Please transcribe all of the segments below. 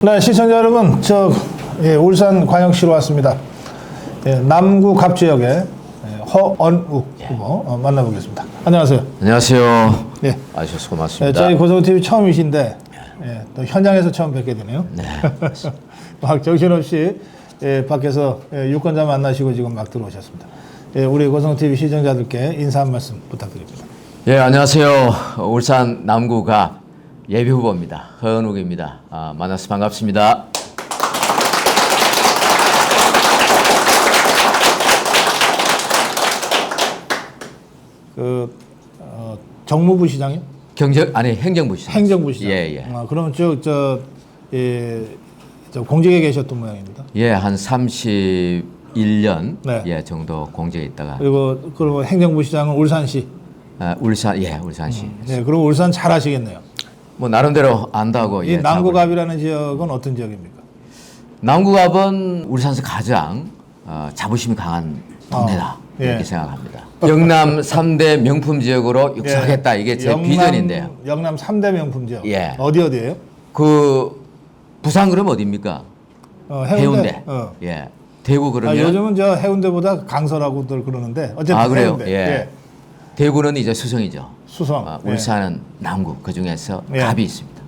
네, 시청자 여러분, 울산 광역시로 왔습니다. 남구 갑지역의 허언욱 후보 만나보겠습니다. 안녕하세요. 안녕하세요. 네. 와주셔서 고맙습니다. 저희 고성TV 처음이신데 또 현장에서 처음 뵙게 되네요. 네. 막 정신없이 밖에서 유권자 만나시고 지금 막 들어오셨습니다. 우리 고성TV 시청자들께 인사 한 말씀 부탁드립니다. 예, 안녕하세요. 울산 남구갑 예비후보입니다. 허은욱입니다. 만나서 반갑습니다. 정무부 시장이요? 행정부 시장. 행정부 시장. 예. 그러면 저 공직에 계셨던 모양입니다. 예, 한 31년 네. 정도 공직에 있다가 그리고 행정부 시장은 울산시. 울산시. 네, 그럼 울산 잘 아시겠네요. 뭐 나름대로 안다고. 이 남구갑이라는 지역은 어떤 지역입니까? 남구갑은 울산에서 가장 자부심이 강한 동네다. 이렇게 생각합니다. 영남 3대 명품 지역으로 육성하겠다. 이게 제 비전인데요. 영남 3대 명품 지역. 예. 어디예요? 부산 그러면 어디입니까? 해운대. 예. 대구 그러면 요즘은 저 해운대보다 강서라고들 그러는데 어쨌든 그래요? 해운대. 예. 대구는 이제 수성이죠. 수성. 울산은 남구. 그 중에서 갑이 있습니다.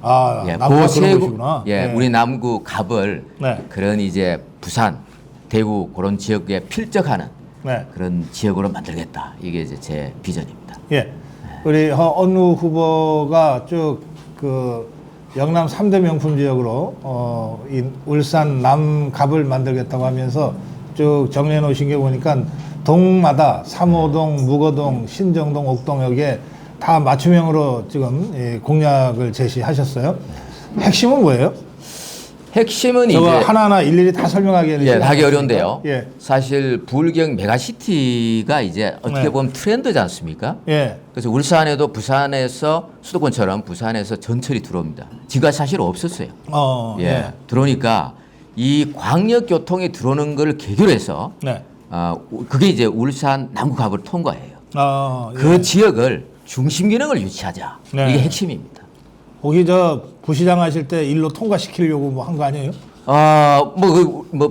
남구가 그런 곳이구나. 우리 남구 갑을 네. 그런 이제 부산, 대구 그런 지역에 필적하는 네. 그런 지역으로 만들겠다. 이게 이제 제 비전입니다. 예. 우리 허언욱 후보가 쭉 영남 3대 명품 지역으로 이 울산 남갑을 만들겠다고 하면서 쭉 정리해 놓으신 게 보니까 동마다 삼호동, 무거동, 신정동, 옥동 여기에 다 맞춤형으로 지금 공약을 제시하셨어요. 핵심은 뭐예요? 핵심은 이제 하나하나 일일이 다 설명하기 하기 어려운데요. 예. 사실 부울경 메가시티가 이제 어떻게 보면 트렌드지 않습니까? 예. 그래서 울산에도 부산에서 수도권처럼 부산에서 전철이 들어옵니다. 지가 사실 없었어요. 들어오니까 이 광역 교통이 들어오는 걸 계기로 해서 네. 그게 이제 울산 남구갑을 통과해요. 예. 그 지역을 중심 기능을 유치하자. 네. 이게 핵심입니다. 거기 부시장 하실 때 일로 통과시키려고 한 거 아니에요?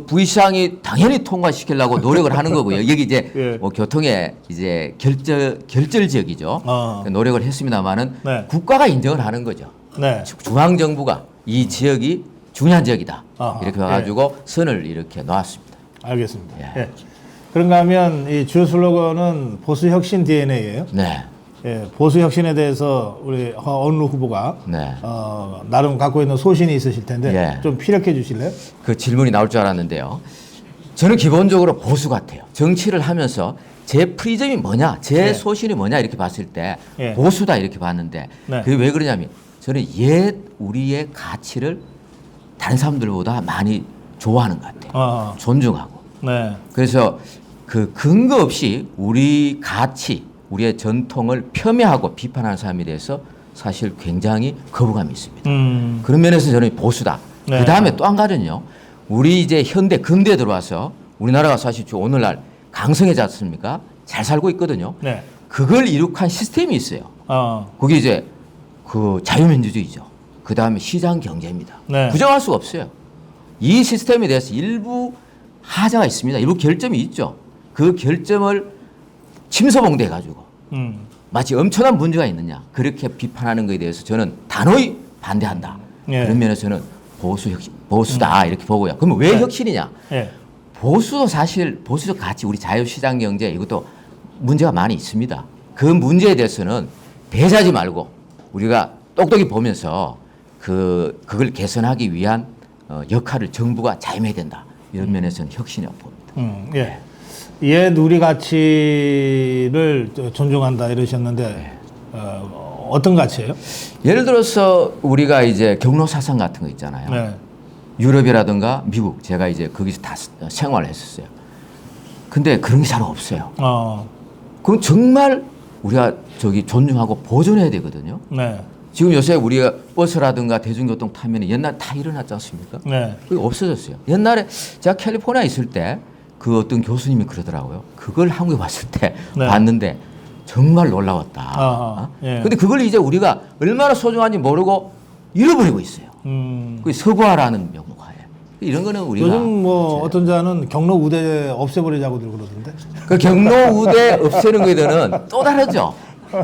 부시장이 당연히 통과시키려고 노력을 하는 거고요. 여기 이제 예. 교통의 이제 결절 지역이죠. 노력을 했습니다만은 네. 국가가 인정을 하는 거죠. 네. 중앙 정부가 이 지역이 중요한 지역이다. 이렇게 와가지고 선을 이렇게 놓았습니다. 알겠습니다. 예. 예. 그런가 하면 이 주 슬로건은 보수혁신 DNA예요. 네. 예, 보수혁신에 대해서 우리 허언욱 후보가 네. 나름 갖고 있는 소신이 있으실 텐데 좀 피력해 주실래요? 그 질문이 나올 줄 알았는데요. 저는 기본적으로 보수 같아요. 정치를 하면서 제 프리즘이 뭐냐, 제 소신이 뭐냐 이렇게 봤을 때 보수다 이렇게 봤는데 그게 왜 그러냐면 저는 우리의 가치를 다른 사람들보다 많이 좋아하는 것 같아요. 존중하고. 네. 그래서 그 근거 없이 우리 가치, 우리의 전통을 폄훼하고 비판하는 사람에 대해서 사실 굉장히 거부감이 있습니다. 그런 면에서 저는 보수다. 네. 그 다음에 또 한 가지는요. 우리 이제 근대에 들어와서 우리나라가 사실 오늘날 강성해지 않습니까? 잘 살고 있거든요. 네. 그걸 이룩한 시스템이 있어요. 그게 이제 자유민주주의죠. 그 다음에 시장 경제입니다. 네. 부정할 수가 없어요. 이 시스템에 대해서 일부 하자가 있습니다. 일부 결점이 있죠. 그 결점을 침소봉대 해가지고 마치 엄청난 문제가 있느냐 그렇게 비판하는 것에 대해서 저는 단호히 반대한다. 그런 면에서 저는 보수다 이렇게 보고요. 그러면 왜 혁신이냐? 보수도 사실 보수적 가치 우리 자유시장 경제 이것도 문제가 많이 있습니다. 그 문제에 대해서는 배제하지 말고 우리가 똑똑히 보면서 그걸 개선하기 위한 역할을 정부가 자임해야 된다. 이런 면에서는 혁신이라고 봅니다. 옛 우리 가치를 존중한다 이러셨는데 어떤 가치예요? 예를 들어서 우리가 이제 경로 사상 같은 거 있잖아요. 네. 유럽이라든가 미국 제가 이제 거기서 다 생활을 했었어요. 근데 그런 게 잘 없어요. 그럼 정말 우리가 존중하고 보존해야 되거든요. 네. 지금 요새 우리가 버스라든가 대중교통 타면 옛날 다 일어났지 않습니까? 네. 그게 없어졌어요. 옛날에 제가 캘리포니아에 있을 때 그 어떤 교수님이 그러더라고요. 그걸 한국에 왔을 때 봤는데 정말 놀라웠다. 예. 근데 그걸 이제 우리가 얼마나 소중한지 모르고 잃어버리고 있어요. 음. 그 서구화라는 명목하에 이런 거는 우리가 요즘 뭐 어떤 자는 경로 우대 없애버리자고들 그러던데. 그 경로 우대 없애는 거에는 또 다르죠.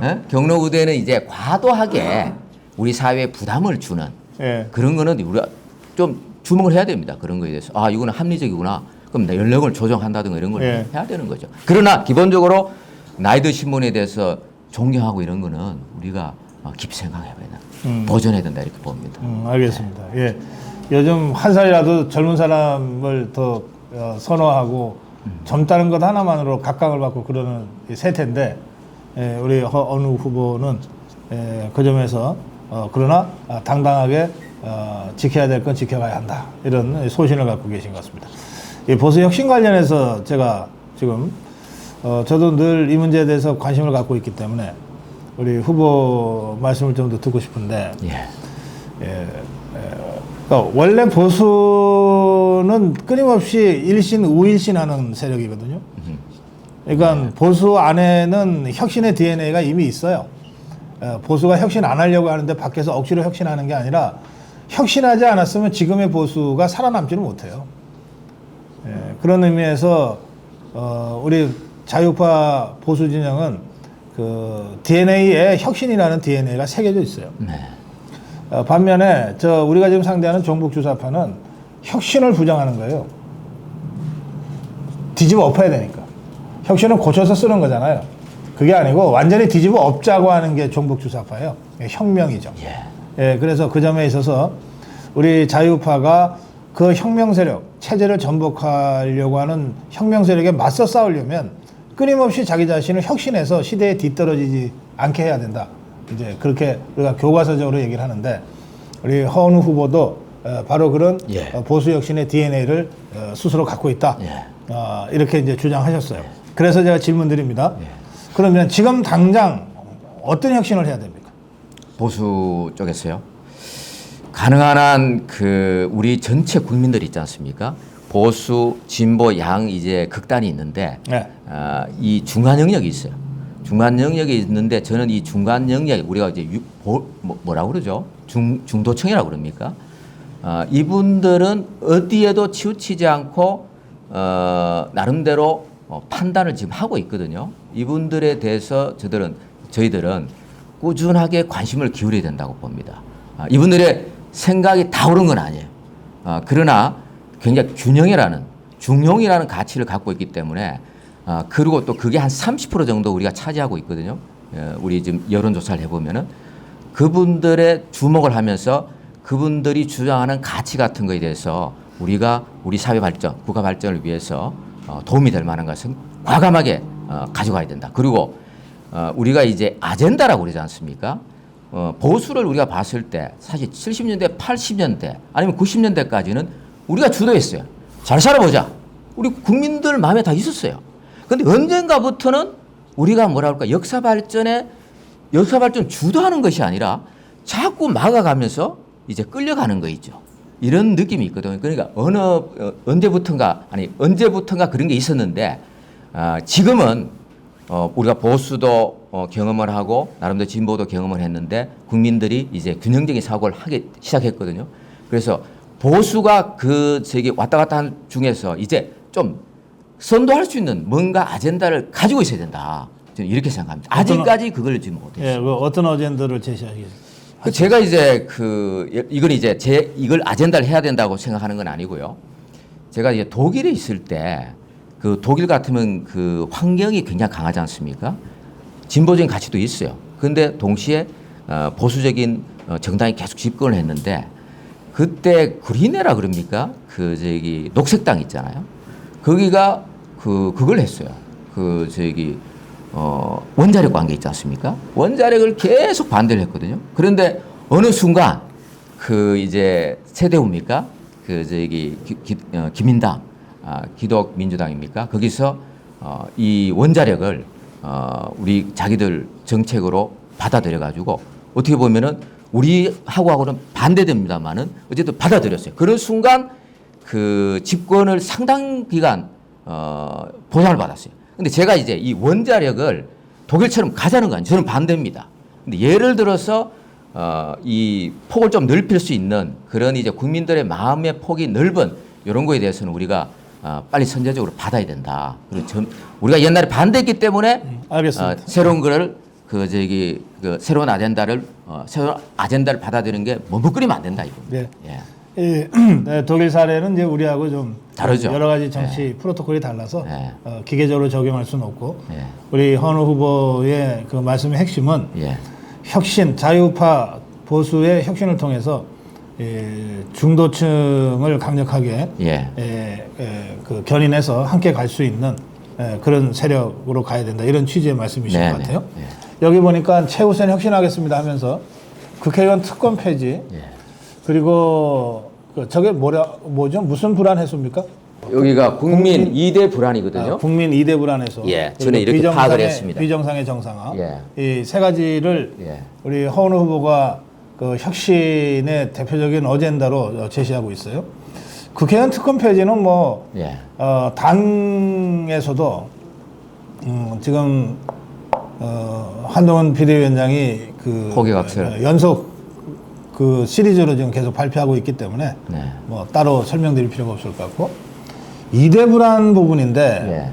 예? 경로 우대는 이제 과도하게 우리 사회에 부담을 주는 예. 그런 거는 우리가 좀 주목을 해야 됩니다. 그런 거에 대해서 아 이거는 합리적이구나. 그럼 내 연령을 조정한다든가 이런 걸 예. 해야 되는 거죠. 그러나 기본적으로 나이 드신 분에 대해서 존경하고 이런 거는 우리가 깊이 생각해야 되나 보존해야 된다 이렇게 봅니다. 알겠습니다. 예. 요즘 한 살이라도 젊은 사람을 더 선호하고 젊다는 것 하나만으로 각광을 받고 그러는 이 세태인데 예, 우리 어느 후보는 그 점에서 그러나 당당하게 지켜야 될 건 지켜가야 한다 이런 소신을 갖고 계신 것 같습니다. 이 보수 혁신 관련해서 제가 지금 저도 늘 이 문제에 대해서 관심을 갖고 있기 때문에 우리 후보 말씀을 좀 더 듣고 싶은데 그러니까 원래 보수는 끊임없이 일신 우일신 하는 세력이거든요. 그러니까 보수 안에는 혁신의 DNA가 이미 있어요. 보수가 혁신 안 하려고 하는데 밖에서 억지로 혁신하는 게 아니라 혁신하지 않았으면 지금의 보수가 살아남지는 못해요. 그런 의미에서 우리 자유파 보수 진영은 그 DNA에 혁신이라는 DNA가 새겨져 있어요. 반면에 우리가 지금 상대하는 종북주사파는 혁신을 부정하는 거예요. 뒤집어 엎어야 되니까. 혁신은 고쳐서 쓰는 거잖아요. 그게 아니고 완전히 뒤집어 엎자고 하는 게 종북주사파예요. 혁명이죠. 예, 그래서 그 점에 있어서 우리 자유파가 그 혁명 세력, 체제를 전복하려고 하는 혁명 세력에 맞서 싸우려면 끊임없이 자기 자신을 혁신해서 시대에 뒤떨어지지 않게 해야 된다. 이제 그렇게 우리가 교과서적으로 얘기를 하는데 우리 허은우 후보도 바로 그런 보수 혁신의 DNA를 스스로 갖고 있다. 이렇게 이제 주장하셨어요. 그래서 제가 질문 드립니다. 그러면 지금 당장 어떤 혁신을 해야 됩니까? 보수 쪽에서요. 가능한 한 그 우리 전체 국민들 있지 않습니까? 보수, 진보, 양 이제 극단이 있는데 이 중간 영역이 있어요. 중간 영역이 있는데 저는 이 중간 영역 우리가 이제 뭐라고 그러죠? 중도층이라고 그럽니까? 이분들은 어디에도 치우치지 않고 나름대로 판단을 지금 하고 있거든요. 이분들에 대해서 저희들은 꾸준하게 관심을 기울여야 된다고 봅니다. 이분들의 생각이 다 옳은 건 아니에요. 그러나 굉장히 중용이라는 가치를 갖고 있기 때문에 그리고 또 그게 한 30% 정도 우리가 차지하고 있거든요. 우리 지금 여론조사를 해보면은 그분들의 주목을 하면서 그분들이 주장하는 가치 같은 거에 대해서 우리가 우리 사회 발전, 국가 발전을 위해서 도움이 될 만한 것은 과감하게 가져가야 된다. 그리고 우리가 이제 아젠다라고 그러지 않습니까? 보수를 우리가 봤을 때 사실 70년대, 80년대 아니면 90년대까지는 우리가 주도했어요. 잘 살아보자. 우리 국민들 마음에 다 있었어요. 그런데 언젠가부터는 우리가 뭐라 할까 역사 발전 주도하는 것이 아니라 자꾸 막아가면서 이제 끌려가는 거 있죠. 이런 느낌이 있거든요. 그러니까 언제부턴가 그런 게 있었는데 지금은 우리가 보수도 경험을 하고 나름대로 진보도 경험을 했는데 국민들이 이제 균형적인 사고를 하기 시작했거든요. 그래서 보수가 저기 왔다 갔다 하는 중에서 이제 좀 선도할 수 있는 뭔가 아젠다를 가지고 있어야 된다. 저는 이렇게 생각합니다. 아직까지 그걸 지금 못했어요. 예, 어떤 아젠다를 제시하시겠어요? 제가 이제 이걸 아젠다를 해야 된다고 생각하는 건 아니고요. 제가 이제 독일에 있을 때 그 독일 같으면 그 환경이 굉장히 강하지 않습니까? 진보적인 가치도 있어요. 그런데 동시에 보수적인 정당이 계속 집권을 했는데 그때 그리네라 그럽니까? 녹색당 있잖아요. 거기가 그걸 했어요. 원자력 관계 있지 않습니까? 원자력을 계속 반대를 했거든요. 그런데 어느 순간 이제 세대우입니까? 기민당, 기독민주당입니까? 거기서 이 원자력을 우리 자기들 정책으로 받아들여 가지고 어떻게 보면은 우리하고는 반대됩니다만은 어쨌든 받아들였어요. 그런 순간 집권을 상당 기간 보상을 받았어요. 근데 제가 이제 이 원자력을 독일처럼 가자는 거 아니에요. 저는 반대입니다. 근데 예를 들어서 이 폭을 좀 넓힐 수 있는 그런 이제 국민들의 마음의 폭이 넓은 이런 거에 대해서는 우리가 빨리 선제적으로 받아야 된다. 그리고 우리가 옛날에 반대했기 때문에 알겠습니다. 새로운 거를 새로운 아젠다를 받아들이는 게 머뭇거리면 안 된다 이겁니다. 네. 예. 네, 독일 사례는 이제 우리하고 좀 다르죠. 여러 가지 정치 프로토콜이 달라서 예. 기계적으로 적용할 수는 없고 예. 우리 헌우 후보의 그 말씀의 핵심은 예. 혁신, 자유파 보수의 혁신을 통해서 중도층을 강력하게 예. 그 견인해서 함께 갈 수 있는 그런 세력으로 가야 된다 이런 취지의 말씀이신 네, 것 같아요. 네, 네. 여기 보니까 최우선 혁신하겠습니다 하면서 국회의원 특권 폐지 예. 그리고 저게 뭐죠? 무슨 불안 해소입니까? 여기가 국민 2대 불안이거든요. 국민 2대 불안 해소. 예, 저는 이렇게 파악을 했습니다. 비정상의 정상화. 예. 이 세 가지를 예. 우리 허은호 후보가 그 혁신의 대표적인 어젠다로 제시하고 있어요. 국회의원 특권 폐지는 뭐 예. 당에서도 지금 한동훈 비대위원장이 그 포기각설. 연속 그 시리즈로 지금 계속 발표하고 있기 때문에 네. 뭐 따로 설명드릴 필요가 없을 것 같고 2대 불안 부분인데 예.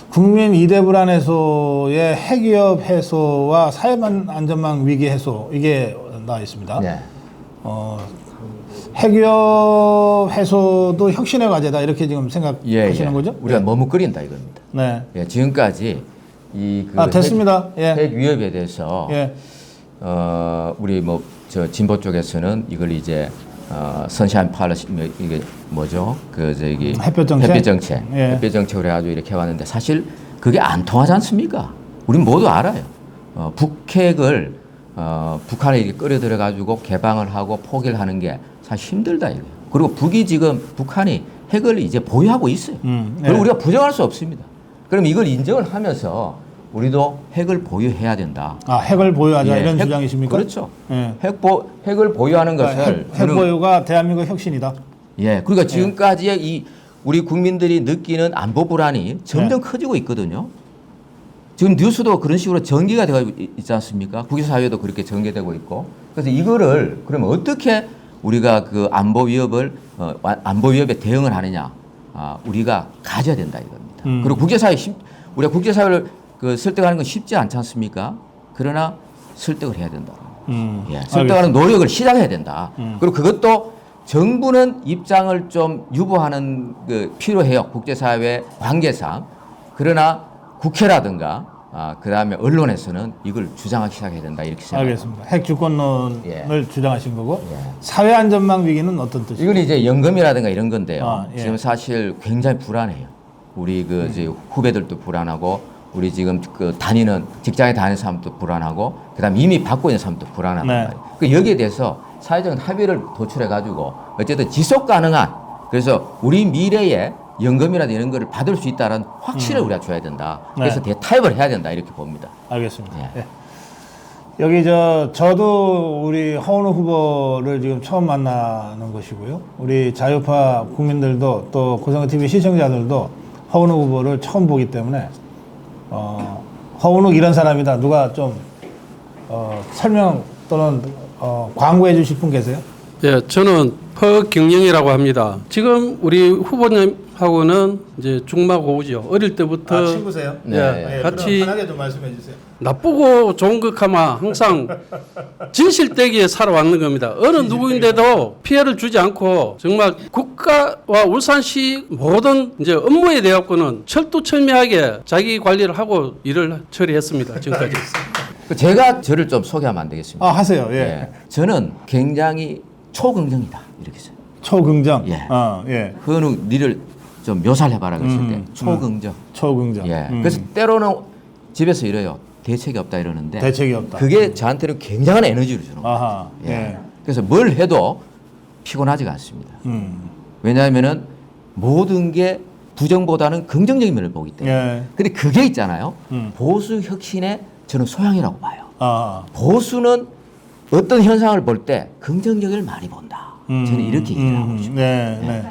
국민 2대 불안 해소의 핵위협 해소와 사회만 안전망 위기 해소 이게 나와 있습니다. 예. 핵위협 해소도 혁신의 과제다 이렇게 지금 생각하시는 거죠? 우리가 머뭇거린다 이겁니다. 네. 예, 지금까지 됐습니다. 핵 위협에 대해서 예. 우리 저 진보 쪽에서는 이걸 이제 선샤인 팔러시 이게 뭐죠? 햇볕 정책? 예. 햇볕 정책으로 해가지고 이렇게 해왔는데 사실 그게 안 통하지 않습니까? 우린 모두 알아요. 북핵을 북한에 이렇게 끌어들여 가지고 개방을 하고 포기를 하는 게 사실 힘들다 이거예요. 그리고 북한이 핵을 이제 보유하고 있어요. 그리고 예. 우리가 부정할 수 없습니다. 그럼 이걸 인정을 하면서 우리도 핵을 보유해야 된다. 핵을 보유하자 예, 이런 주장이십니까? 그렇죠. 예. 핵을 보유하는 것을 핵 보유가 대한민국 혁신이다. 예, 그러니까 지금까지의 우리 국민들이 느끼는 안보 불안이 점점 커지고 있거든요. 지금 뉴스도 그런 식으로 전개가 되고 있지 않습니까? 국제사회도 그렇게 전개되고 있고. 그래서 이거를 그러면 어떻게 우리가 그 안보 위협에 대응을 하느냐? 우리가 가져야 된다 이겁니다. 그리고 우리가 국제사회를 설득하는 건 쉽지 않지 않습니까? 그러나 설득을 해야 된다. 예, 설득하는 노력을 시작해야 된다. 그리고 그것도 정부는 입장을 좀 유보하는 필요해요. 국제사회 관계상. 그러나 국회라든가 그다음에 언론에서는 이걸 주장하기 시작해야 된다. 이렇게 생각합니다. 알겠습니다. 핵 주권론을 주장하신 거고 예. 사회 안전망 위기는 어떤 뜻이에요? 이건 이제 연금이라든가 이런 건데요. 예. 지금 사실 굉장히 불안해요. 우리 이제 후배들도 불안하고 우리 지금 직장에 다니는 사람도 불안하고 그다음 이미 받고 있는 사람도 불안하단 네. 말이에요. 여기에 대해서 사회적인 합의를 도출해 가지고 어쨌든 지속 가능한 그래서 우리 미래에 연금이라든가 이런 거를 받을 수 있다는 확신을 우리가 줘야 된다. 그래서 네. 대타협을 해야 된다 이렇게 봅니다. 알겠습니다. 예. 예. 여기 저도 우리 허은호 후보를 지금 처음 만나는 것이고요. 우리 자유파 국민들도 또 고성호 TV 시청자들도 허은호 후보를 처음 보기 때문에 허은호 이런 사람이다. 누가 좀 설명 또는 광고해 주실 분 계세요? 예, 저는 허경영이라고 합니다. 지금 우리 후보님하고는 이제 중마고우죠. 어릴 때부터 친구세요? 네. 같이 그럼 편하게 좀 말씀해 주세요. 나쁘고 좋은 것 하면 항상 진실되기에 살아왔는 겁니다. 어느 누구인데도 피해를 주지 않고 정말 국가와 울산시 모든 이제 업무에 대해서는 철두철미하게 자기 관리를 하고 일을 처리했습니다. 지금까지. 제가 저를 좀 소개하면 안 되겠습니까? 하세요. 예. 예. 저는 굉장히 초긍정이다 이렇게 써요. 초긍정. 예. 예. 그거는 니를 좀 묘사를 해봐라 그랬을 때 초긍정. 초긍정. 예. 그래서 때로는 집에서 이래요. 대책이 없다 이러는데 대책이 없다. 그게 저한테는 굉장한 에너지를 주는 거예요. 아하. 예. 예. 그래서 뭘 해도 피곤하지가 않습니다. 왜냐하면은 모든 게 부정보다는 긍정적인 면을 보기 때문에. 예. 근데 그게 있잖아요. 보수 혁신의 저는 소양이라고 봐요. 보수는 어떤 현상을 볼 때 긍정적을 많이 본다. 저는 이렇게 얘기를 하고 싶어요. 네.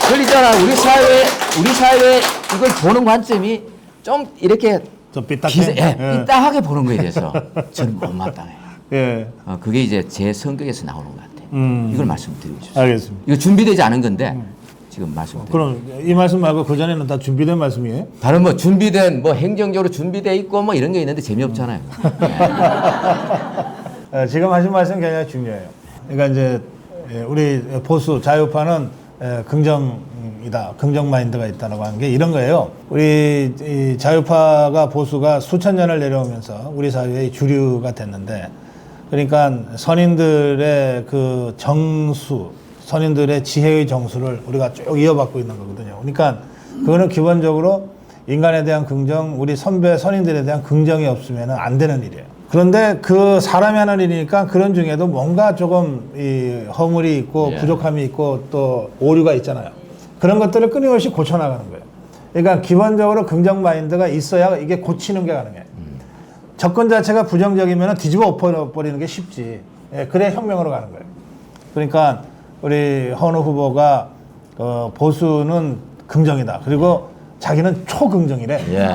그걸 있잖아. 우리 사회에 이걸 보는 관점이 좀 이렇게 좀 삐딱해. 삐딱하게 보는 거에 대해서 저는 못마땅해요. 예. 그게 이제 제 성격에서 나오는 것 같아요. 이걸 말씀드리고 싶습니다. 알겠습니다. 이거 준비되지 않은 건데 지금 말씀드립니다. 그럼 이 말씀 말고 그 전에는 다 준비된 말씀이에요? 다른 뭐 준비된 뭐 행정적으로 준비돼 있고 뭐 이런 게 있는데 재미없잖아요. 지금 하신 말씀 굉장히 중요해요. 그러니까 이제 우리 보수 자유파는 긍정이다, 긍정 마인드가 있다라고 하는 게 이런 거예요. 우리 이 자유파가 보수가 수천 년을 내려오면서 우리 사회의 주류가 됐는데, 그러니까 선인들의 그 정수, 선인들의 지혜의 정수를 우리가 쭉 이어받고 있는 거거든요. 그러니까 그거는 기본적으로 인간에 대한 긍정, 우리 선배 선인들에 대한 긍정이 없으면 안 되는 일이에요. 그런데 그 사람이 하는 일이니까 그런 중에도 뭔가 조금 이 허물이 있고 예. 부족함이 있고 또 오류가 있잖아요. 그런 것들을 끊임없이 고쳐나가는 거예요. 그러니까 기본적으로 긍정 마인드가 있어야 이게 고치는 게 가능해요. 접근 자체가 부정적이면 뒤집어 엎어버리는 게 쉽지. 예, 그래야 혁명으로 가는 거예요. 그러니까 우리 헌우 후보가 보수는 긍정이다. 그리고 자기는 초긍정이래. 예.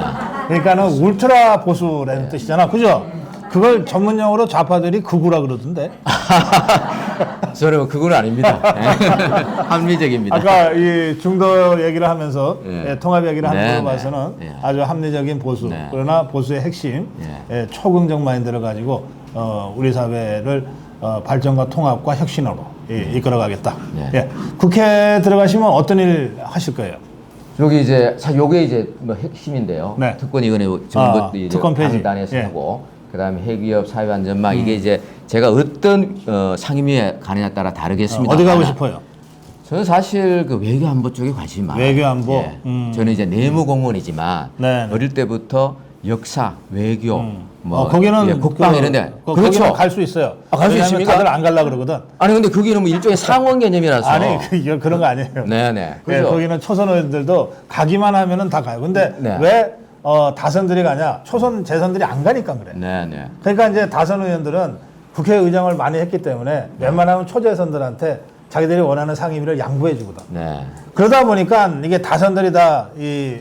그러니까는 울트라 보수라는 뜻이잖아. 그죠? 그걸 전문용어로 좌파들이 극우라 그러던데. 저는 그건 아닙니다. 합리적입니다. 아까 이 중도 얘기를 하면서 예. 통합 얘기를 하는 네, 걸로 봐서는 네. 아주 합리적인 보수. 네. 그러나 보수의 핵심 초긍정 마인드를 가지고 우리 사회를 발전과 통합과 혁신으로 이끌어가겠다. 네. 예. 국회 들어가시면 어떤 일 하실 거예요? 여기 이제 요게 이제 뭐 핵심인데요. 네. 특권위원회 정부 특권 폐지. 단에서 예. 하고 그다음에 핵위협 사회안전망 이게 이제 제가 어떤 상임위에 가느냐에 따라 다르겠습니다. 어디 가고 싶어요? 저는 사실 그 외교안보 쪽에 관심이 많아요. 외교안보? 예. 저는 이제 내무공무원이지만 네. 어릴 때부터 역사, 외교, 뭐 거기는 예, 국방 이런데 거기는 갈 수 있어요. 갈 수 왜냐하면 있습니까? 다들 안 갈라 그러거든. 아니 근데 그게는 뭐 일종의 상원 개념이라서. 아니 그런 거 아니에요. 네네. 예, 그죠? 거기는 초선 의원들도 가기만 하면은 다 가요. 근데 네. 왜 다선들이 가냐? 초선 재선들이 안 가니까 그래. 네네. 그러니까 이제 다선 의원들은 국회의장을 많이 했기 때문에 웬만하면 초재선들한테 자기들이 원하는 상임위를 양보해 주거든. 네. 그러다 보니까 이게 다선들이 다 이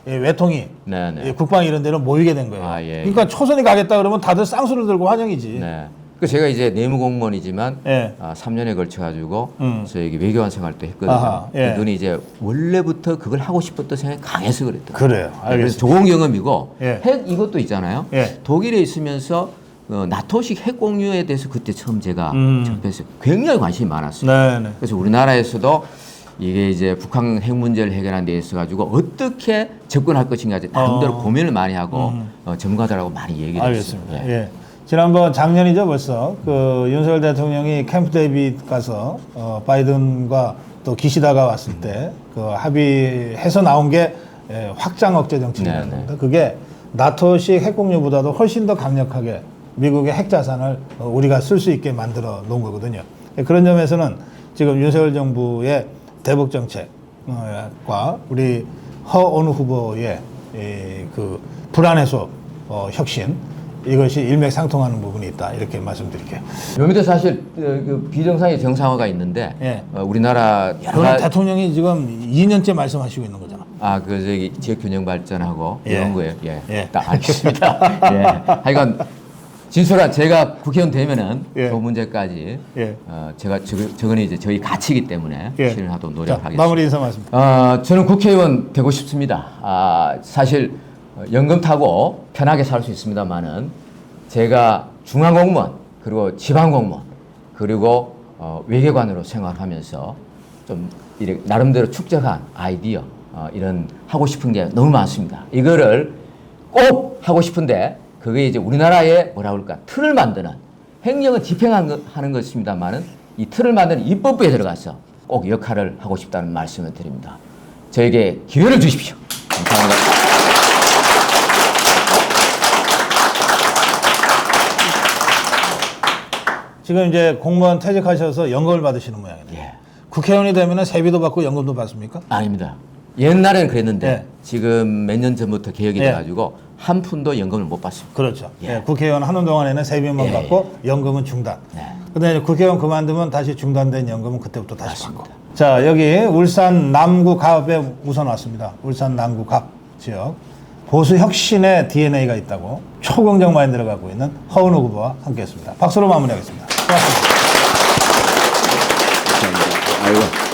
외통이 네네. 이 국방 이런 데로 모이게 된 거예요. 아, 예, 그러니까 초선이 가겠다 그러면 다들 쌍수를 들고 환영이지. 네. 그 제가 이제 내무공무원이지만 예. 3년에 걸쳐 가지고 저희 외교관 생활도 했거든요. 아하, 예. 그분이 이제 원래부터 그걸 하고 싶었던 생각이 강해서 그랬더라고요. 그래요. 그래서 알겠습니다. 좋은 경험이고 예. 핵 이것도 있잖아요. 예. 독일에 있으면서 나토식 핵 공유에 대해서 그때 처음 제가 접했어요. 굉장히 관심이 많았어요. 네네. 그래서 우리나라에서도 이게 이제 북한 핵 문제를 해결하는 데 있어 가지고 어떻게 접근할 것인가 나름대로 고민을 많이 하고 전문가들하고 많이 얘기를 알겠습니다. 했습니다. 예. 지난번 작년이죠 벌써 그 윤석열 대통령이 캠프 데이빗 가서 바이든과 또 기시다가 왔을 때 그 합의해서 나온 게 확장 억제 정책이라는 네네. 겁니다. 그게 나토식 핵 공유보다도 훨씬 더 강력하게 미국의 핵 자산을 우리가 쓸 수 있게 만들어 놓은 거거든요. 그런 점에서는 지금 윤석열 정부의 대북 정책과 우리 허온우 후보의 그 불안해소 혁신 이것이 일맥상통하는 부분이 있다 이렇게 말씀드릴게요. 요 밑에 사실 그 비정상의 정상화가 있는데 예. 우리나라 여러 그건 가지 대통령이 지금 2년째 말씀하시고 있는 거잖아. 그 저기 지역 균형 발전하고 예. 이런 거예요. 예. 예. 딱 알겠습니다. 예. 하여간 진솔한 제가 국회의원 되면은 예. 그 문제까지 예. 제가 저거는 이제 저희 가치이기 때문에 예. 실현하도록 자, 노력하겠습니다. 마무리 인사 말씀. 저는 국회의원 되고 싶습니다. 사실 연금 타고 편하게 살 수 있습니다만은 제가 중앙공무원 그리고 지방공무원 그리고 외교관으로 생활하면서 좀 이렇게 나름대로 축적한 아이디어 이런 하고 싶은 게 너무 많습니다. 이거를 꼭 하고 싶은데 그게 이제 우리나라의 뭐라 그럴까 틀을 만드는 행정은 집행하는 것입니다만은 이 틀을 만드는 입법부에 들어가서 꼭 역할을 하고 싶다는 말씀을 드립니다. 저에게 기회를 주십시오. 감사합니다. 지금 이제 공무원 퇴직하셔서 연금을 받으시는 모양이네요. 예. 국회의원이 되면 세비도 받고 연금도 받습니까? 아닙니다. 옛날에는 그랬는데 예. 지금 몇 년 전부터 개혁이 예. 돼가지고 한 푼도 연금을 못 받습니다. 그렇죠. 예. 예, 국회의원 하는 동안에는 세비만 예, 받고 연금은 중단. 네. 근데 국회의원 그만두면 다시 중단된 연금은 그때부터 다시 받고. 자, 여기 울산 남구 갑에 우선 왔습니다. 울산 남구 갑 지역. 보수 혁신의 DNA가 있다고 초긍정 마인드를 갖고 있는 허은우 후보와 함께했습니다. 박수로 마무리하겠습니다. 고맙습니다. 아이고.